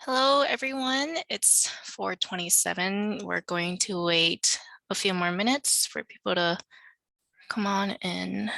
Hello, everyone. It's 4:27. We're going to wait a few more minutes for people to come on in.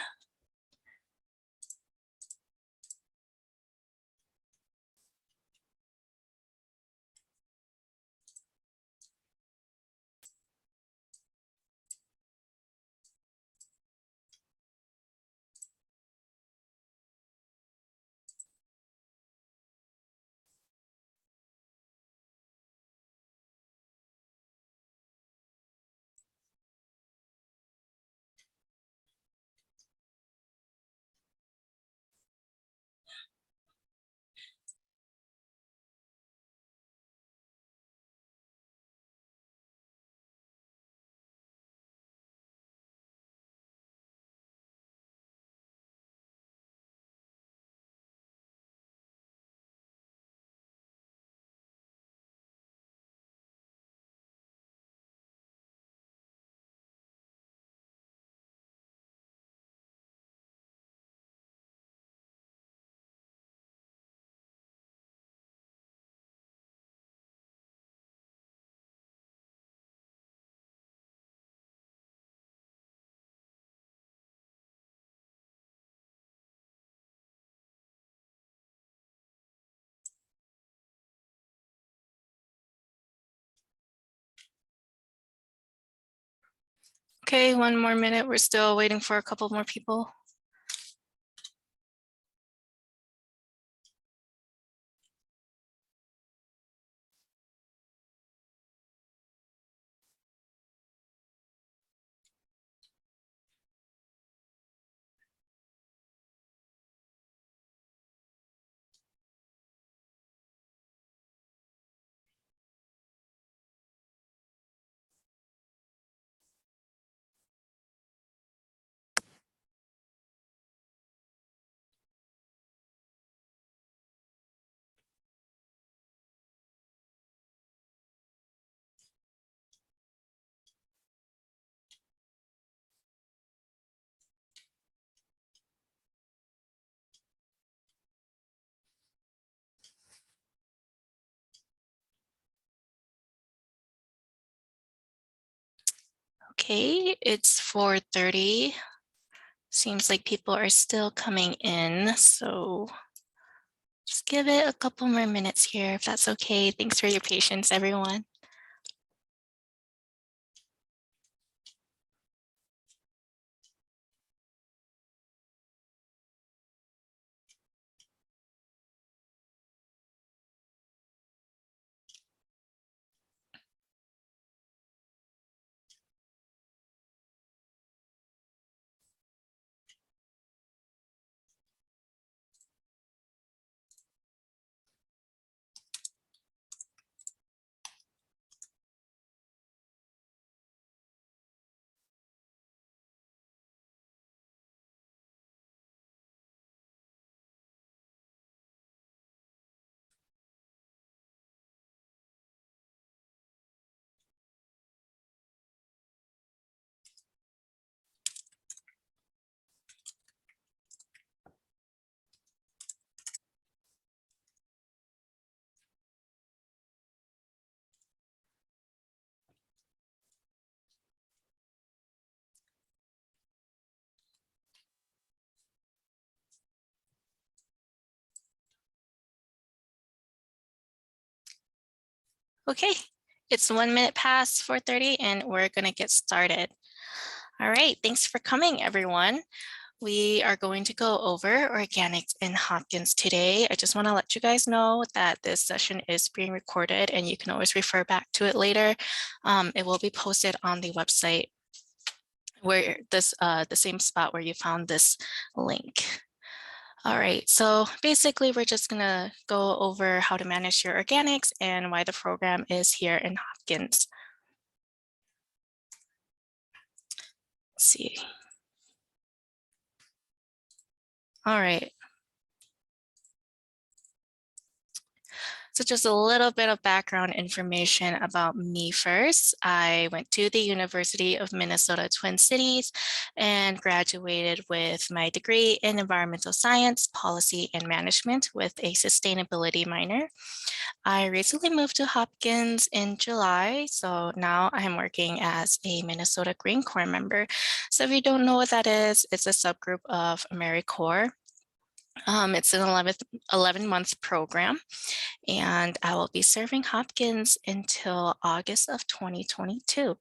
Okay, one more minute. We're still waiting for a couple more people. Okay, it's 4:30. Seems like people are still coming in, so just give it a couple more minutes here if that's okay. Thanks for your patience, everyone. Okay, it's 1 minute past 4:30 and we're gonna get started. All right, thanks for coming, everyone. We are going to go over organics in Hopkins today. I just want to let you guys know that this session is being recorded and you can always refer back to it later. It will be posted on the website where the same spot where you found this link. All right, so basically we're just gonna go over how to manage your organics and why the program is here in Hopkins. Let's see. All right. So just a little bit of background information about me first. I went to the University of Minnesota Twin Cities and graduated with my degree in environmental science, policy, and management with a sustainability minor. I recently moved to Hopkins in July, so now I'm working as a Minnesota Green Corps member. So if you don't know what that is, it's a subgroup of AmeriCorps. It's an 11-month program, and I will be serving Hopkins until August of 2022.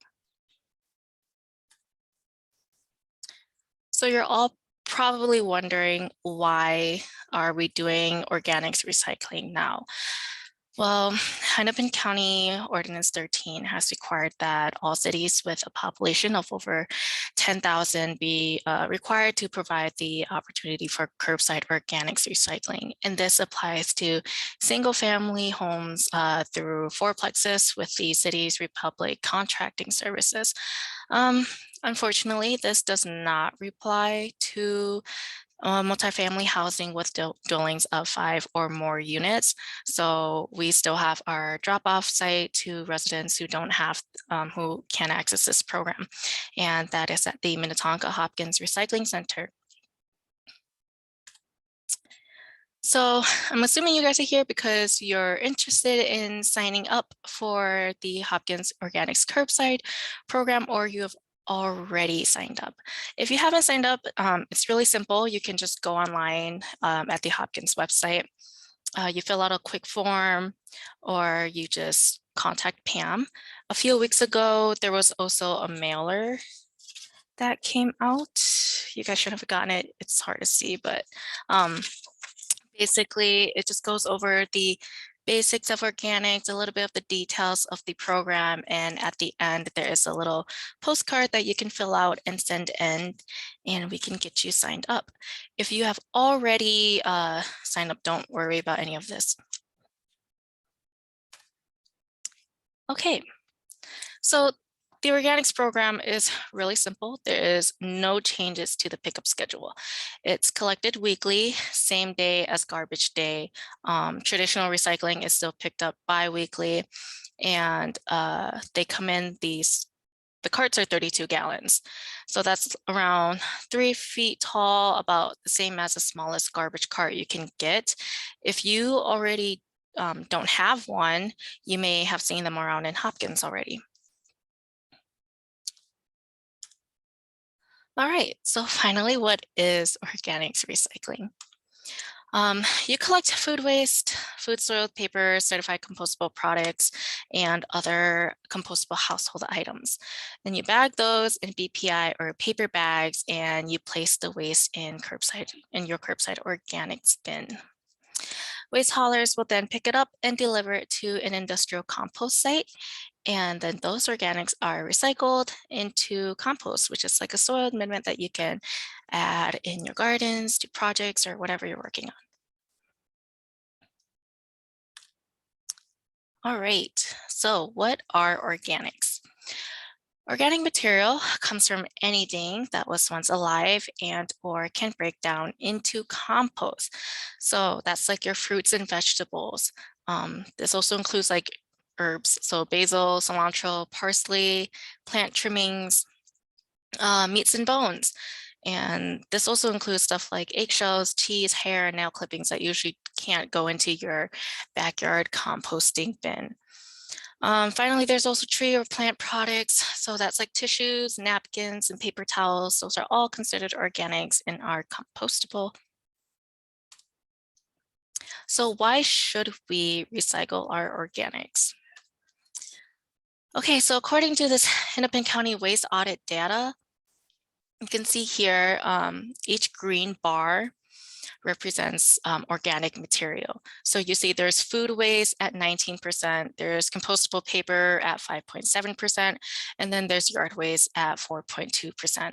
So you're all probably wondering, why are we doing organics recycling now? Well, Hennepin County Ordinance 13 has required that all cities with a population of over 10,000 be required to provide the opportunity for curbside organics recycling. And this applies to single-family homes through fourplexes with the city's Republic contracting services. Unfortunately, this does not apply to multifamily housing with dwellings of 5 or more units. So we still have our drop-off site to residents who don't have, who can't access this program. And that is at the Minnetonka Hopkins Recycling Center. So I'm assuming you guys are here because you're interested in signing up for the Hopkins Organics Curbside program, or you have already signed up. If you haven't signed up, it's really simple. You can just go online at the Hopkins website. You fill out a quick form, or you just contact Pam. A few weeks ago, there was also a mailer that came out. You guys should have gotten it. It's hard to see, but basically, it just goes over the basics of organics, a little bit of the details of the program, and at the end, there is a little postcard that you can fill out and send in, and we can get you signed up. If you have already signed up, don't worry about any of this. Okay, so the organics program is really simple. There is no changes to the pickup schedule. It's collected weekly, same day as garbage day. Traditional recycling is still picked up bi-weekly, and they come in the carts are 32 gallons. So that's around 3 feet tall, about the same as the smallest garbage cart you can get. If you already don't have one, you may have seen them around in Hopkins already. All right, so finally, what is organics recycling? You collect food waste, food soiled paper, certified compostable products, and other compostable household items. Then you bag those in BPI or paper bags, and you place the waste in your curbside organics bin. Waste haulers will then pick it up and deliver it to an industrial compost site. And then those organics are recycled into compost, which is like a soil amendment that you can add in your gardens, to projects, or whatever you're working on. All right, so what are organics? Organic material comes from anything that was once alive and or can break down into compost. So that's like your fruits and vegetables. This also includes like herbs, so basil, cilantro, parsley, plant trimmings, meats and bones. And this also includes stuff like eggshells, cheese, hair, and nail clippings that usually can't go into your backyard composting bin. Finally, there's also tree or plant products. So that's like tissues, napkins, and paper towels. Those are all considered organics and are compostable. So why should we recycle our organics? Okay, so according to this Hennepin County waste audit data, you can see here each green bar represents organic material. So you see there's food waste at 19%, there's compostable paper at 5.7%, and then there's yard waste at 4.2%.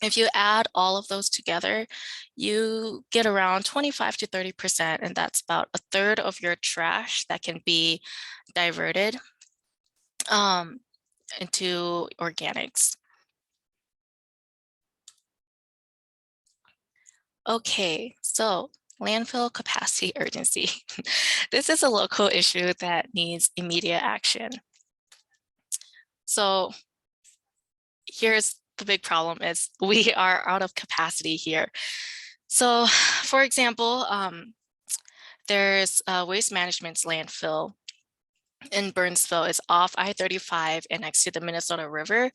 If you add all of those together, you get around 25 to 30%, and that's about a third of your trash that can be diverted into organics. Okay, so Landfill capacity urgency. This is a local issue that needs immediate action. So here's the big problem is we are out of capacity here. So for example, there's Waste Management's landfill in Burnsville. It's off I-35 and next to the Minnesota River.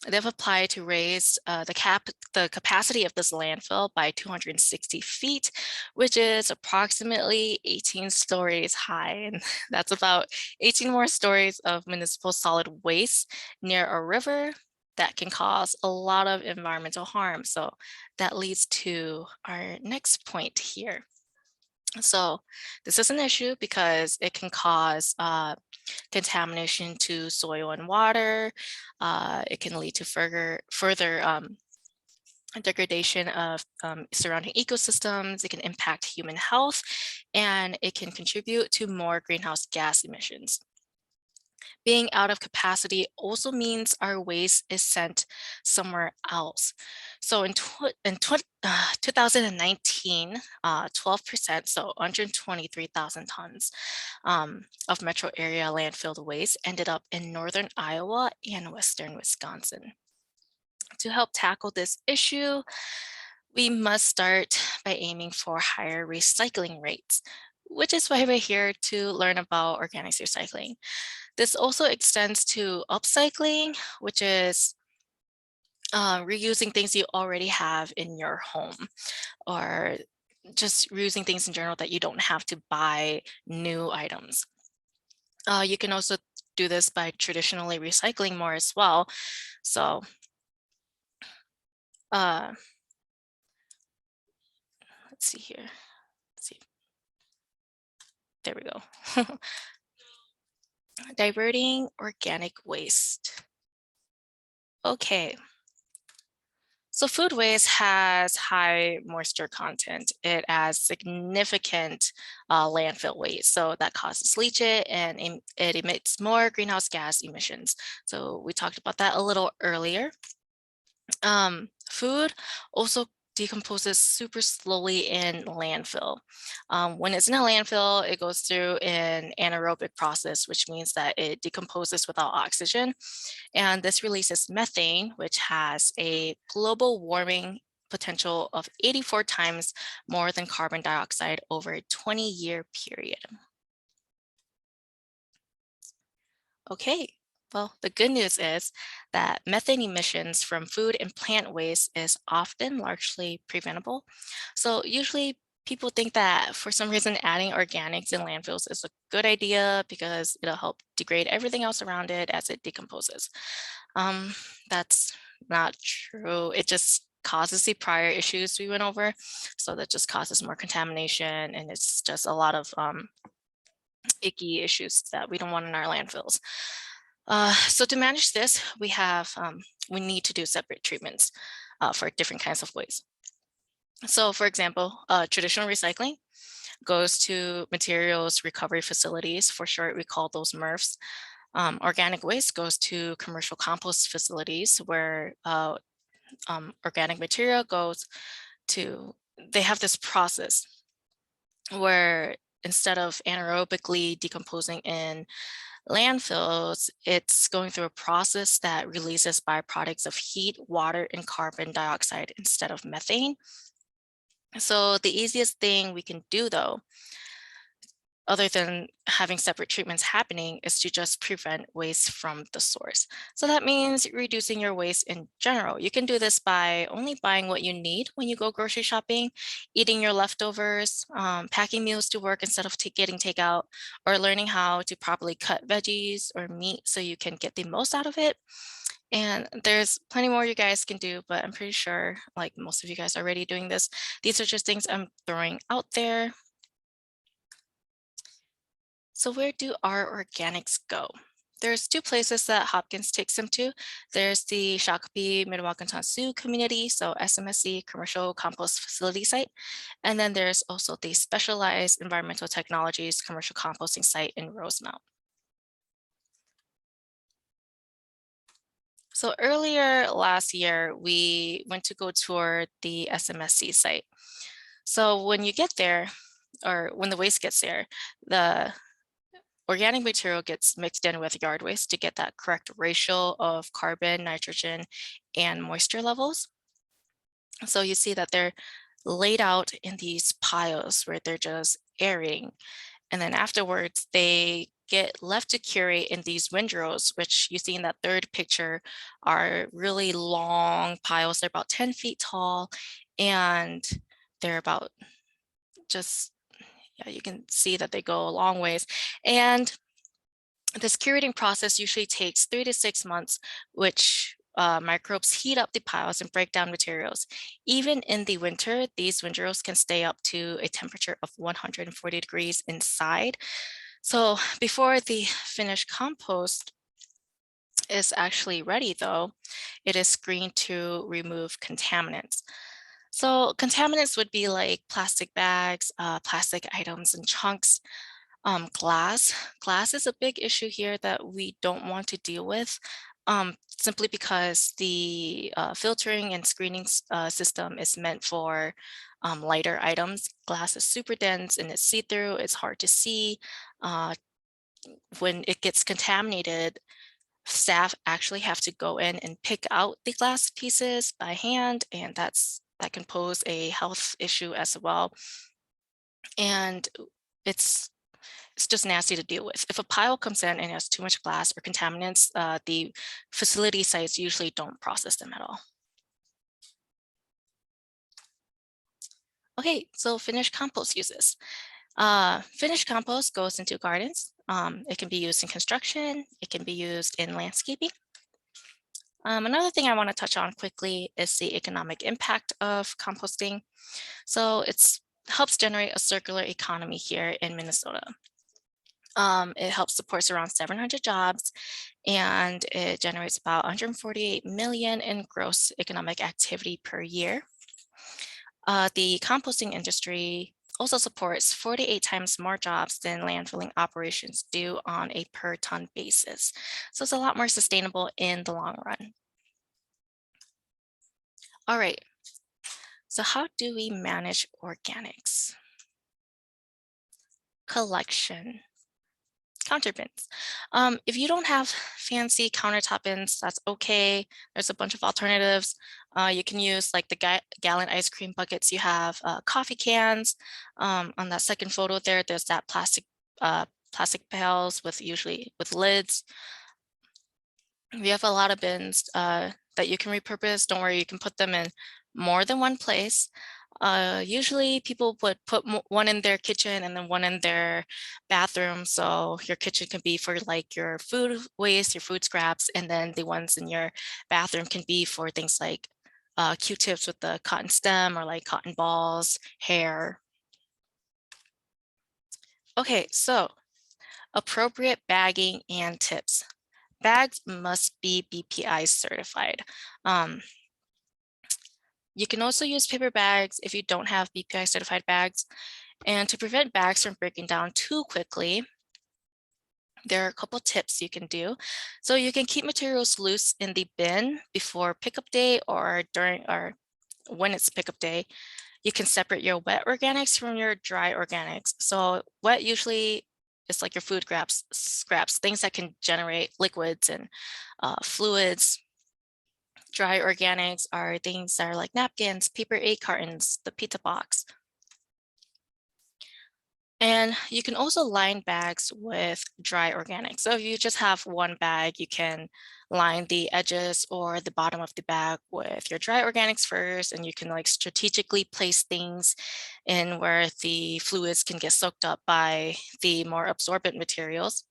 They've applied to raise the capacity of this landfill by 260 feet, which is approximately 18 stories high. And that's about 18 more stories of municipal solid waste near a river that can cause a lot of environmental harm. So that leads to our next point here. So this is an issue because it can cause contamination to soil and water. It can lead to further degradation of surrounding ecosystems. It can impact human health, and it can contribute to more greenhouse gas emissions. Being out of capacity also means our waste is sent somewhere else. So in 2019, 12%, so 123,000 tons of metro area landfill waste ended up in northern Iowa and western Wisconsin. To help tackle this issue, we must start by aiming for higher recycling rates, which is why we're here to learn about organics recycling. This also extends to upcycling, which is reusing things you already have in your home, or just reusing things in general that you don't have to buy new items. You can also do this by traditionally recycling more as well. So let's see here. Let's see. There we go. Diverting organic waste. Okay. So food waste has high moisture content. It has significant landfill waste. So that causes leachate and it emits more greenhouse gas emissions. So we talked about that a little earlier. Food also decomposes super slowly in landfill. When it's in a landfill, it goes through an anaerobic process, which means that it decomposes without oxygen. And this releases methane, which has a global warming potential of 84 times more than carbon dioxide over a 20-year period. Okay, well, the good news is that methane emissions from food and plant waste is often largely preventable. So usually people think that for some reason adding organics in landfills is a good idea because it'll help degrade everything else around it as it decomposes. That's not true. It just causes the prior issues we went over. So that just causes more contamination, and it's just a lot of icky issues that we don't want in our landfills. So to manage this, we need to do separate treatments for different kinds of waste. So for example, traditional recycling goes to materials recovery facilities. For short, we call those MRFs. Organic waste goes to commercial compost facilities where organic material goes to, they have this process where instead of anaerobically decomposing in landfills, it's going through a process that releases byproducts of heat, water, and carbon dioxide instead of methane. So the easiest thing we can do though, other than having separate treatments happening, is to just prevent waste from the source. So that means reducing your waste in general. You can do this by only buying what you need when you go grocery shopping, eating your leftovers, packing meals to work instead of getting takeout, or learning how to properly cut veggies or meat so you can get the most out of it. And there's plenty more you guys can do, but I'm pretty sure like most of you guys are already doing this. These are just things I'm throwing out there. So where do our organics go? There's two places that Hopkins takes them to. There's the Shakopee Mdewakanton Sioux community, so SMSC commercial compost facility site. And then there's also the specialized environmental technologies commercial composting site in Rosemount. So earlier last year, we went to go tour the SMSC site. So when you get there, or when the waste gets there, the organic material gets mixed in with yard waste to get that correct ratio of carbon, nitrogen, and moisture levels. So you see that they're laid out in these piles where they're just airing. And then afterwards, they get left to curate in these windrows, which you see in that third picture are really long piles. They're about 10 feet tall, and they're about just, yeah, you can see that they go a long ways. And this curating process usually takes 3 to 6 months, which microbes heat up the piles and break down materials. Even in the winter, these windrows can stay up to a temperature of 140 degrees inside. So before the finished compost is actually ready, though, it is screened to remove contaminants. So contaminants would be like plastic bags, plastic items and chunks, glass. Glass is a big issue here that we don't want to deal with, simply because the filtering and screening system is meant for lighter items. Glass is super dense and it's see-through. It's hard to see. Uh, when it gets contaminated, staff actually have to go in and pick out the glass pieces by hand, and that can pose a health issue as well. And it's just nasty to deal with. If a pile comes in and has too much glass or contaminants, the facility sites usually don't process them at all. Okay, so finished compost uses. Finished compost goes into gardens. It can be used in construction. It can be used in landscaping. Another thing I want to touch on quickly is the economic impact of composting. So it helps generate a circular economy here in Minnesota. It helps supports around 700 jobs, and it generates about 148 million in gross economic activity per year. The composting industry also supports 48 times more jobs than landfilling operations do on a per ton basis. So it's a lot more sustainable in the long run. All right, so how do we manage organics? Collection. Counter bins. If you don't have fancy countertop bins, that's okay. There's a bunch of alternatives. You can use like the gallon ice cream buckets. You have coffee cans. On that second photo there, there's that plastic pails with usually with lids. We have a lot of bins that you can repurpose. Don't worry, you can put them in more than one place. Usually people would put one in their kitchen and then one in their bathroom. So your kitchen can be for like your food waste, your food scraps, and then the ones in your bathroom can be for things like Q-tips with the cotton stem or like cotton balls, hair. Okay, so appropriate bagging and tips. Bags must be BPI certified. You can also use paper bags if you don't have BPI certified bags. And to prevent bags from breaking down too quickly, there are a couple tips you can do. So you can keep materials loose in the bin before pickup day or during or when it's pickup day. You can separate your wet organics from your dry organics. So wet usually is like your food scraps, things that can generate liquids and fluids. Dry organics are things that are like napkins, paper 8 cartons, the pizza box. And you can also line bags with dry organics. So if you just have one bag, you can line the edges or the bottom of the bag with your dry organics first, and you can like strategically place things in where the fluids can get soaked up by the more absorbent materials.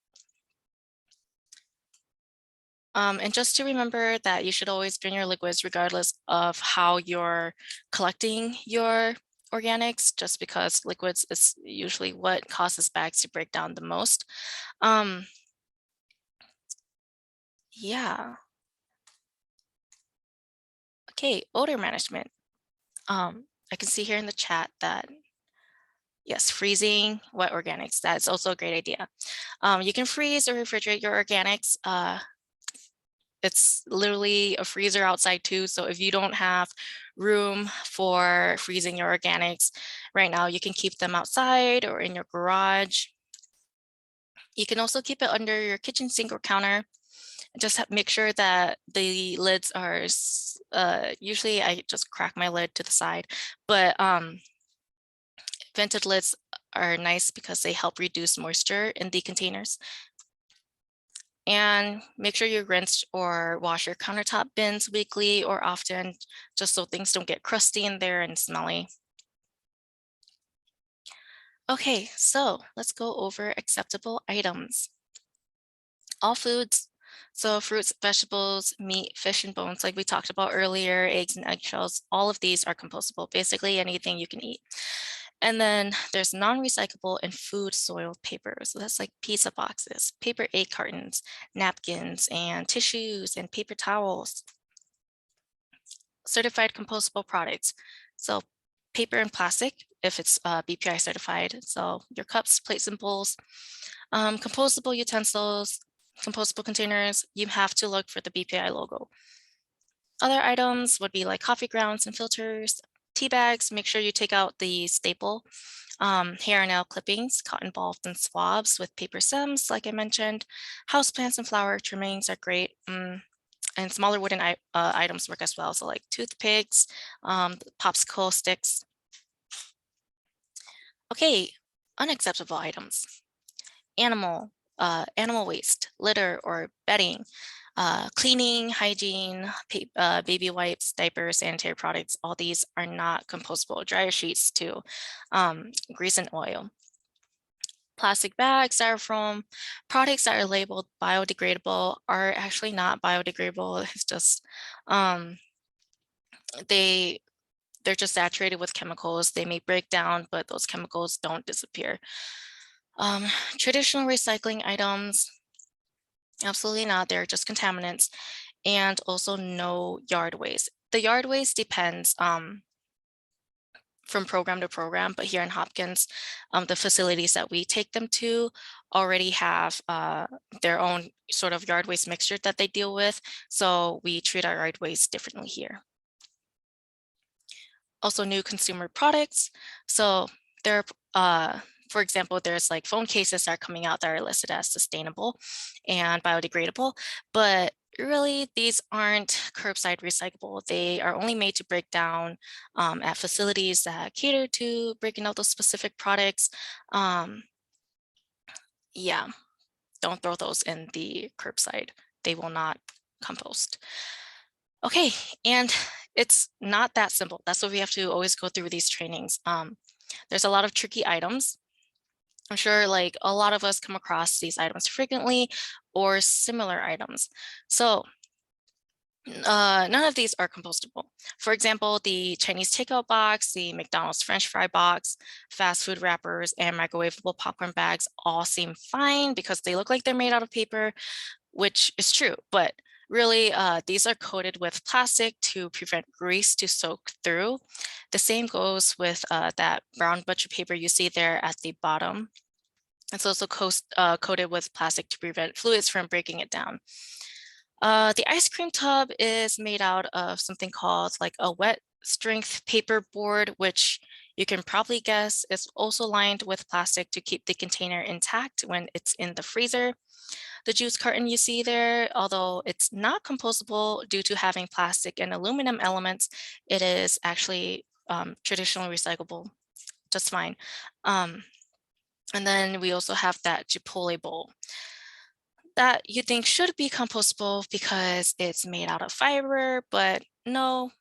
And just to remember that you should always drain your liquids regardless of how you're collecting your organics, just because liquids is usually what causes bags to break down the most. Yeah. Okay, odor management. I can see here in the chat that yes, freezing wet organics, that's also a great idea. You can freeze or refrigerate your organics. it's literally a freezer outside too. So if you don't have room for freezing your organics right now, you can keep them outside or in your garage. You can also keep it under your kitchen sink or counter. Just make sure that the lids are, usually I just crack my lid to the side, but vented lids are nice because they help reduce moisture in the containers. And make sure you rinse or wash your countertop bins weekly or often, just so things don't get crusty in there and smelly. Okay, so let's go over acceptable items. All foods, so fruits, vegetables, meat, fish, and bones, like we talked about earlier, eggs and eggshells, all of these are compostable, basically anything you can eat. And then there's non-recyclable and food soiled paper. So that's like pizza boxes, paper egg cartons, napkins, and tissues, and paper towels. Certified compostable products. So paper and plastic, if it's BPI certified. So your cups, plates, and bowls. Compostable utensils, compostable containers, you have to look for the BPI logo. Other items would be like coffee grounds and filters, tea bags, make sure you take out the staple, hair and nail clippings, cotton balls and swabs with paper stems, like I mentioned. Houseplants and flower trimmings are great. And smaller wooden items work as well. So like toothpicks, popsicle sticks. Okay, unacceptable items. Animal waste, litter or bedding, cleaning, hygiene, baby wipes, diapers, sanitary products, all these are not compostable. Dryer sheets too, grease and oil. Plastic bags, styrofoam, products that are labeled biodegradable are actually not biodegradable. It's just, they're just saturated with chemicals. They may break down, but those chemicals don't disappear. Traditional recycling items, absolutely not. They're just contaminants. And also no yard waste. The yard waste depends from program to program, but here in Hopkins, the facilities that we take them to already have their own sort of yard waste mixture that they deal with. So we treat our yard waste differently here. Also new consumer products. So there, for example, there's like phone cases that are coming out that are listed as sustainable and biodegradable, but really these aren't curbside recyclable. They are only made to break down at facilities that cater to breaking out those specific products. Yeah, don't throw those in the curbside. They will not compost. Okay, and it's not that simple. That's what we have to always go through these trainings. There's a lot of tricky items. I'm sure like a lot of us come across these items frequently or similar items. So none of these are compostable. For example, the Chinese takeout box, the McDonald's French fry box, fast food wrappers, and microwavable popcorn bags all seem fine because they look like they're made out of paper, which is true, but really these are coated with plastic to prevent grease to soak through. The same goes with that brown butcher paper you see there at the bottom. It's also coated with plastic to prevent fluids from breaking it down. The ice cream tub is made out of something called like a wet strength paper board, which you can probably guess is also lined with plastic to keep the container intact when it's in the freezer. The juice carton you see there, although it's not compostable due to having plastic and aluminum elements, it is actually traditionally recyclable just fine. And then we also have that Chipotle bowl that you think should be compostable because it's made out of fiber, but no.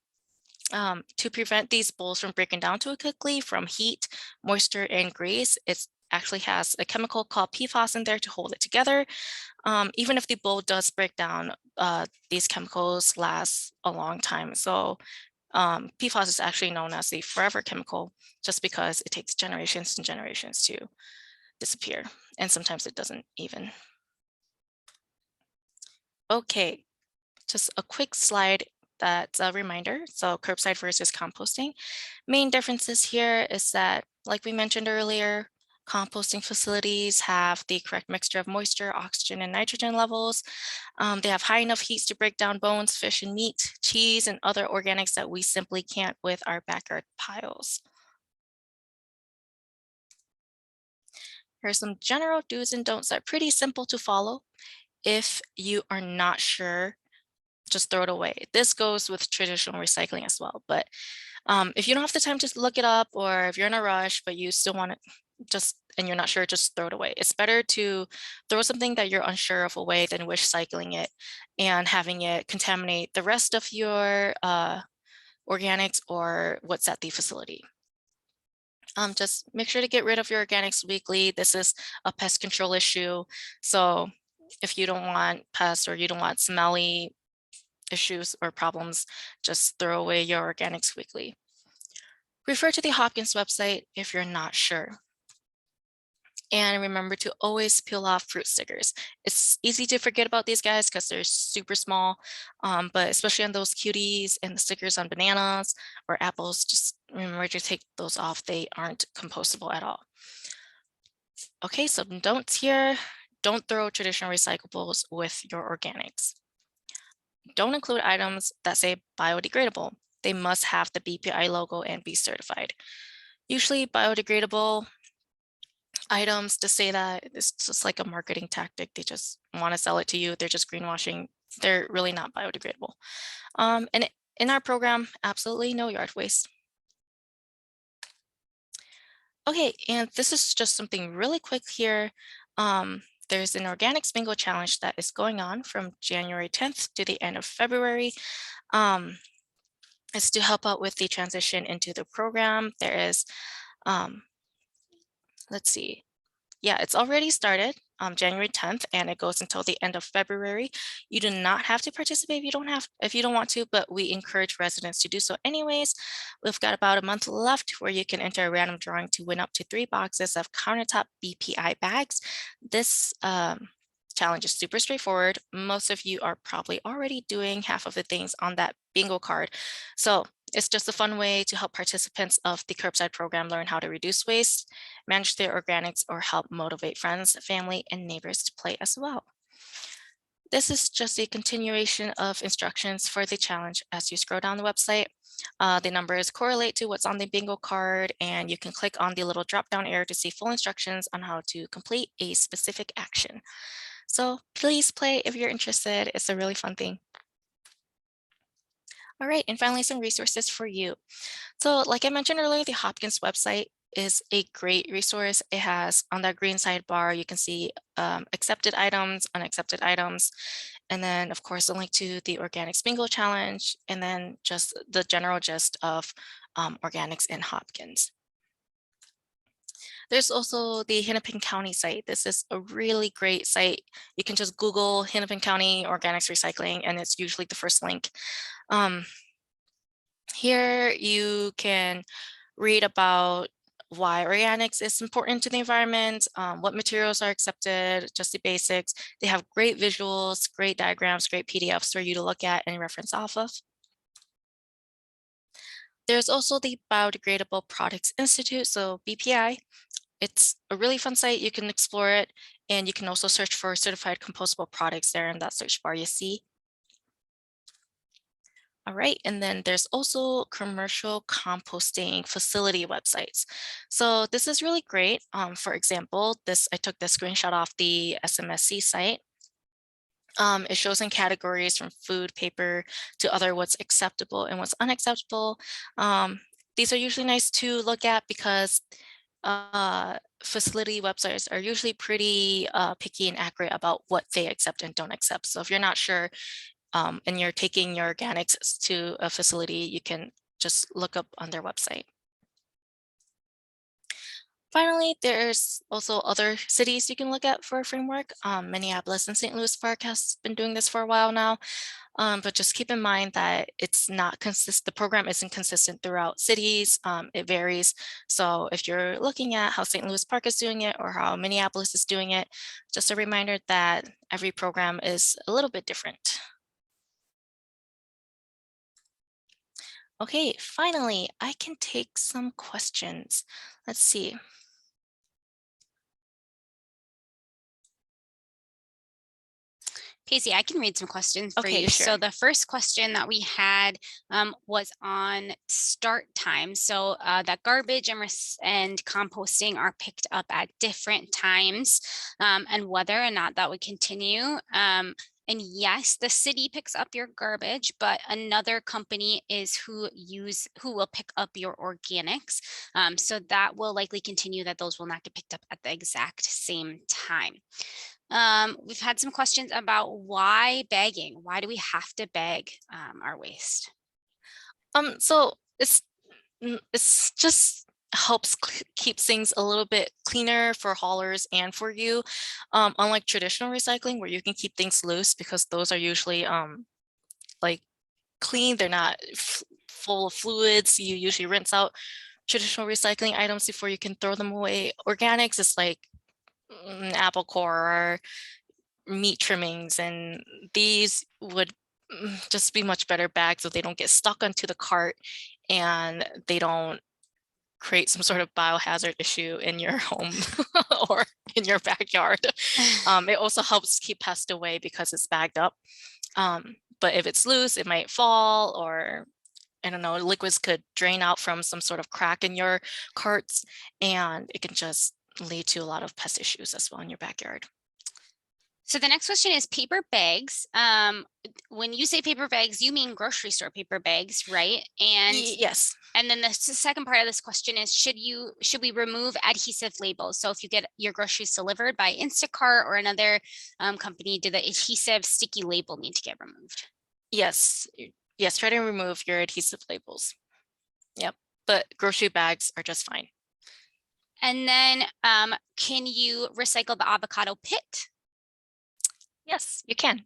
To prevent these bowls from breaking down too quickly from heat, moisture, and grease, it actually has a chemical called PFAS in there to hold it together. Even if the bowl does break down, these chemicals last a long time. So PFAS is actually known as the forever chemical just because it takes generations and generations to disappear. And sometimes it doesn't even. Okay, just a quick slide that's a reminder. So curbside versus composting. Main differences here is that, like we mentioned earlier, Composting facilities have the correct mixture of moisture, oxygen, and nitrogen levels. They have high enough heats to break down bones, fish, and meat, cheese, and other organics that we simply can't with our backyard piles. Here are some general do's and don'ts that are pretty simple to follow. If you are not sure, just throw it away. This goes with traditional recycling as well. But if you don't have the time to look it up, or if you're in a rush, but you still want it, and you're not sure, just throw it away. It's better to throw something that you're unsure of away than wish cycling it and having it contaminate the rest of your organics or what's at the facility. Just make sure to get rid of your organics weekly. This is a pest control issue. So if you don't want pests or you don't want smelly issues or problems, just throw away your organics weekly. Refer to the Hopkins website if you're not sure. And remember to always peel off fruit stickers. It's easy to forget about these guys because they're super small, but especially on those cuties and the stickers on bananas or apples, just remember to take those off. They aren't compostable at all. Okay, so don'ts here. Don't throw traditional recyclables with your organics. Don't include items that say biodegradable. They must have the BPI logo and be certified. Usually biodegradable items to say that it's just like a marketing tactic. They just want to sell it to you. They're just greenwashing. They're really not biodegradable. In our program, absolutely no yard waste. Okay, and this is just something really quick here. There's an organics bingo challenge that is going on from January 10th to the end of February. It's to help out with the transition into the program. There is, let's see, yeah, it's already started January 10th, and it goes until the end of February. You do not have to participate if you don't want to, but we encourage residents to do so anyways. We've got about a month left where you can enter a random drawing to win up to 3 boxes of countertop BPI bags. This challenge is super straightforward. Most of you are probably already doing half of the things on that bingo card. So it's just a fun way to help participants of the curbside program learn how to reduce waste, manage their organics, or help motivate friends, family, and neighbors to play as well. This is just a continuation of instructions for the challenge as you scroll down the website. The numbers correlate to what's on the bingo card, and you can click on the little drop-down arrow to see full instructions on how to complete a specific action. So please play if you're interested. It's a really fun thing. All right, and finally, some resources for you. So like I mentioned earlier, the Hopkins website is a great resource. It has on that green sidebar, you can see accepted items, unaccepted items, and then of course, a link to the Organics Bingo Challenge, and then just the general gist of organics in Hopkins. There's also the Hennepin County site. This is a really great site. You can just Google Hennepin County Organics Recycling, and it's usually the first link. Here you can read about why organics is important to the environment, what materials are accepted, just the basics. They have great visuals, great diagrams, great PDFs for you to look at and reference off of. There's also the Biodegradable Products Institute, so BPI. It's a really fun site. You can explore it, and you can also search for certified compostable products there in that search bar you see. All right, and then there's also commercial composting facility websites. So this is really great. For example, I took this screenshot off the SMSC site. It shows in categories from food, paper to other what's acceptable and what's unacceptable. These are usually nice to look at because facility websites are usually pretty picky and accurate about what they accept and don't accept. So if you're not sure, and you're taking your organics to a facility, you can just look up on their website. Finally, there's also other cities you can look at for a framework. Minneapolis and St. Louis Park has been doing this for a while now, but just keep in mind that it's not consistent. The program isn't consistent throughout cities. It varies. So if you're looking at how St. Louis Park is doing it or how Minneapolis is doing it, just a reminder that every program is a little bit different. Okay, finally, I can take some questions. Let's see. Pacey, I can read some questions for Okay, you. sure. So the first question that we had was on start time. So that garbage and composting are picked up at different times, and whether or not that would continue. And yes, the city picks up your garbage, but another company is who will pick up your organics. So that will likely continue, that those will not get picked up at the exact same time. We've had some questions about why bagging. Why do we have to bag our waste? So it's just helps keep things a little bit cleaner for haulers and for you. Unlike traditional recycling where you can keep things loose because those are usually like clean, they're not full of fluids. You usually rinse out traditional recycling items before you can throw them away. Organics is like apple core or meat trimmings, and these would just be much better bagged so they don't get stuck onto the cart and they don't create some sort of biohazard issue in your home or in your backyard. It also helps keep pests away because it's bagged up. But if it's loose, it might fall, or I don't know, liquids could drain out from some sort of crack in your carts, and it can just lead to a lot of pest issues as well in your backyard. So the next question is paper bags. When you say paper bags, you mean grocery store paper bags, right? Yes. And then the second part of this question is, should we remove adhesive labels? So if you get your groceries delivered by Instacart or another company, do the adhesive sticky label need to get removed? Yes. Yes, try to remove your adhesive labels. Yep. But grocery bags are just fine. And then can you recycle the avocado pit? Yes, you can.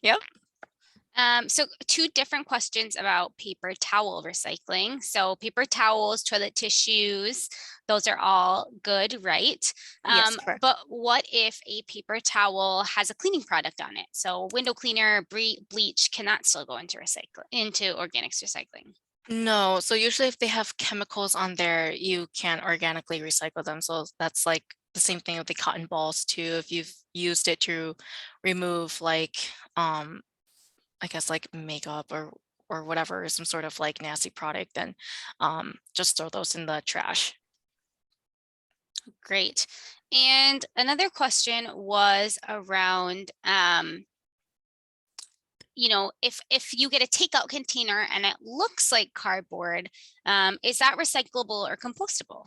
Yep. So two different questions about paper towel recycling. So paper towels, toilet tissues, those are all good, right? Yes, correct. But what if a paper towel has a cleaning product on it? So window cleaner, bleach, can that still go into organics recycling? No, so usually if they have chemicals on there, you can't organically recycle them. So that's like the same thing with the cotton balls too. If you've used it to remove like I guess like makeup or whatever, some sort of like nasty product, then just throw those in the trash. Great. And another question was around if you get a takeout container and it looks like cardboard, is that recyclable or compostable?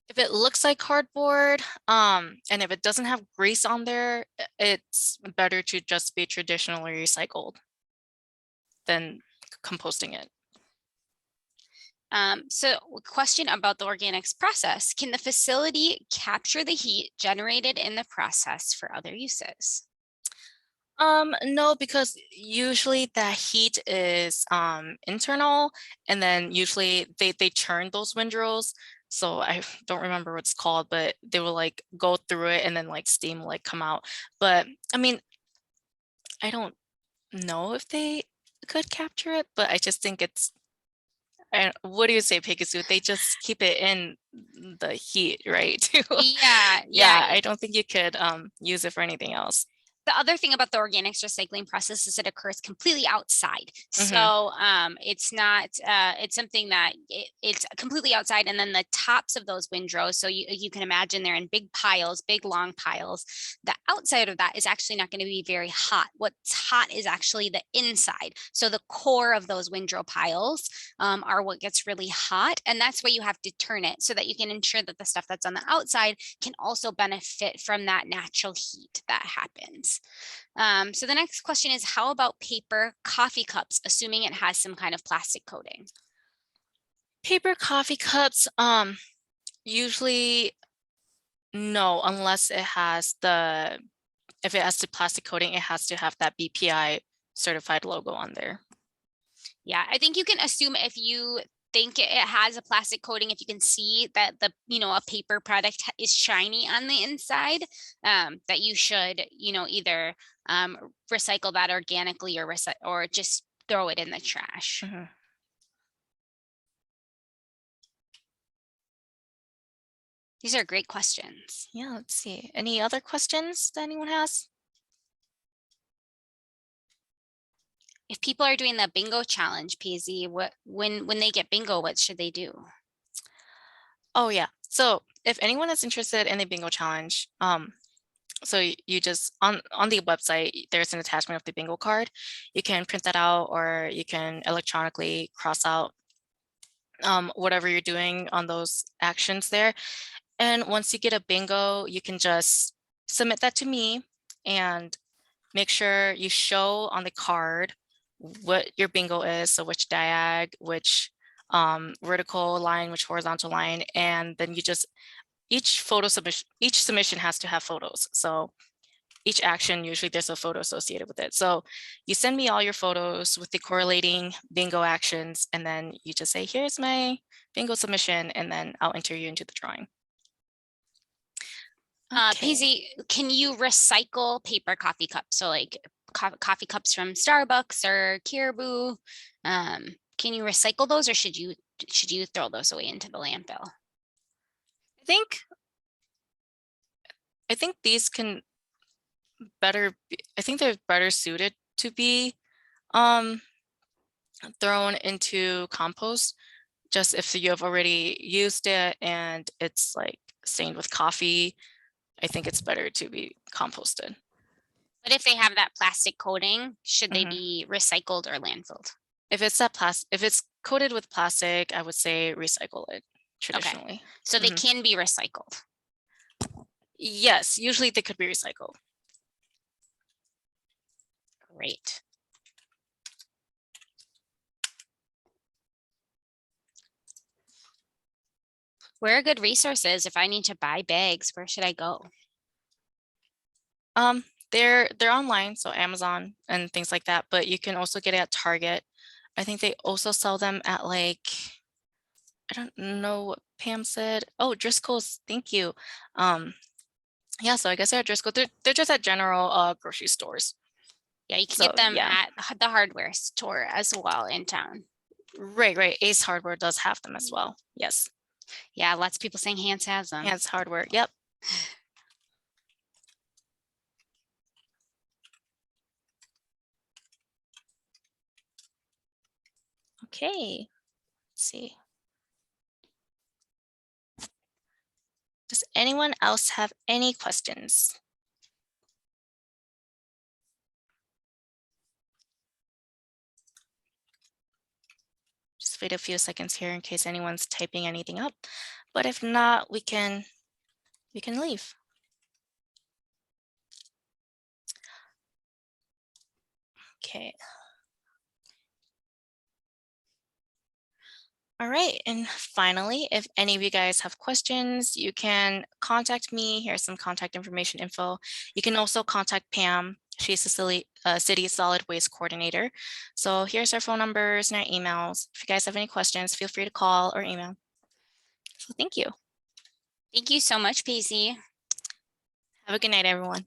If it looks like cardboard, and if it doesn't have grease on there, it's better to just be traditionally recycled than composting it. So question about the organics process. Can the facility capture the heat generated in the process for other uses? No, because usually the heat is internal, and then usually they turn those windrows. So I don't remember what it's called, but they will like go through it and then like steam will like come out. But I mean, I don't know if they could capture it, but I just think it's what do you say, Pegasus? They just keep it in the heat, right? Yeah, yeah. Yeah, I don't think you could use it for anything else. The other thing about the organics recycling process is it occurs completely outside. Hmm. So it's not, it's something that it's completely outside. And then the tops of those windrows, so you can imagine they're in big piles, big long piles. The outside of that is actually not going to be very hot. What's hot is actually the inside. So the core of those windrow piles are what gets really hot. And that's why you have to turn it so that you can ensure that the stuff that's on the outside can also benefit from that natural heat that happens. So the next question is, how about paper coffee cups, assuming it has some kind of plastic coating? Paper coffee cups, usually no, unless it has if it has the plastic coating, it has to have that BPI certified logo on there. Yeah, I think you can assume if you think it has a plastic coating, if you can see that a paper product is shiny on the inside, that you should, either recycle that organically or just throw it in the trash. Hmm. These are great questions. Yeah, let's see. Any other questions that anyone has? If people are doing the bingo challenge, Pazey, when they get bingo, what should they do? Oh yeah. So if anyone is interested in the bingo challenge, so you just on the website, there's an attachment of the bingo card. You can print that out or you can electronically cross out whatever you're doing on those actions there. And once you get a bingo, you can just submit that to me and make sure you show on the card what your bingo is. So which diag, which vertical line, which horizontal line, and then you just each submission has to have photos. So each action, usually there's a photo associated with it. So you send me all your photos with the correlating bingo actions, and then you just say, here's my bingo submission, and then I'll enter you into the drawing. Okay. Pazey, can you recycle paper coffee cups? So like coffee cups from Starbucks or Caribou. Can you recycle those, or should you throw those away into the landfill? I think these can better I think they're better suited to be thrown into compost, just if you have already used it and it's like stained with coffee. I think it's better to be composted. But if they have that plastic coating, should they Mhm. be recycled or landfilled? If it's if it's coated with plastic, I would say recycle it traditionally. So they Mhm. can be recycled. Yes, usually they could be recycled. Great. Where are good resources if I need to buy bags? Where should I go? They're online, so Amazon and things like that, but you can also get it at Target. I think they also sell them at like, I don't know what Pam said. Oh, Driscoll's, thank you. Yeah, so I guess they're at Driscoll. They're just at general grocery stores. Yeah, you can So get them yeah, at the hardware store as well in town. right. Ace Hardware does have them as well. Yes, Yeah, lots of people saying Hans has them. Hands Hardware. Yep. Okay, let's see. Does anyone else have any questions? Just wait a few seconds here in case anyone's typing anything up. But if not, we can leave. Okay. All right, and finally, if any of you guys have questions, you can contact me. Here's some contact information info. You can also contact Pam. She's the city solid waste coordinator. So here's our phone numbers and our emails. If you guys have any questions, feel free to call or email. So thank you. Thank you so much, Pacey. Have a good night, everyone.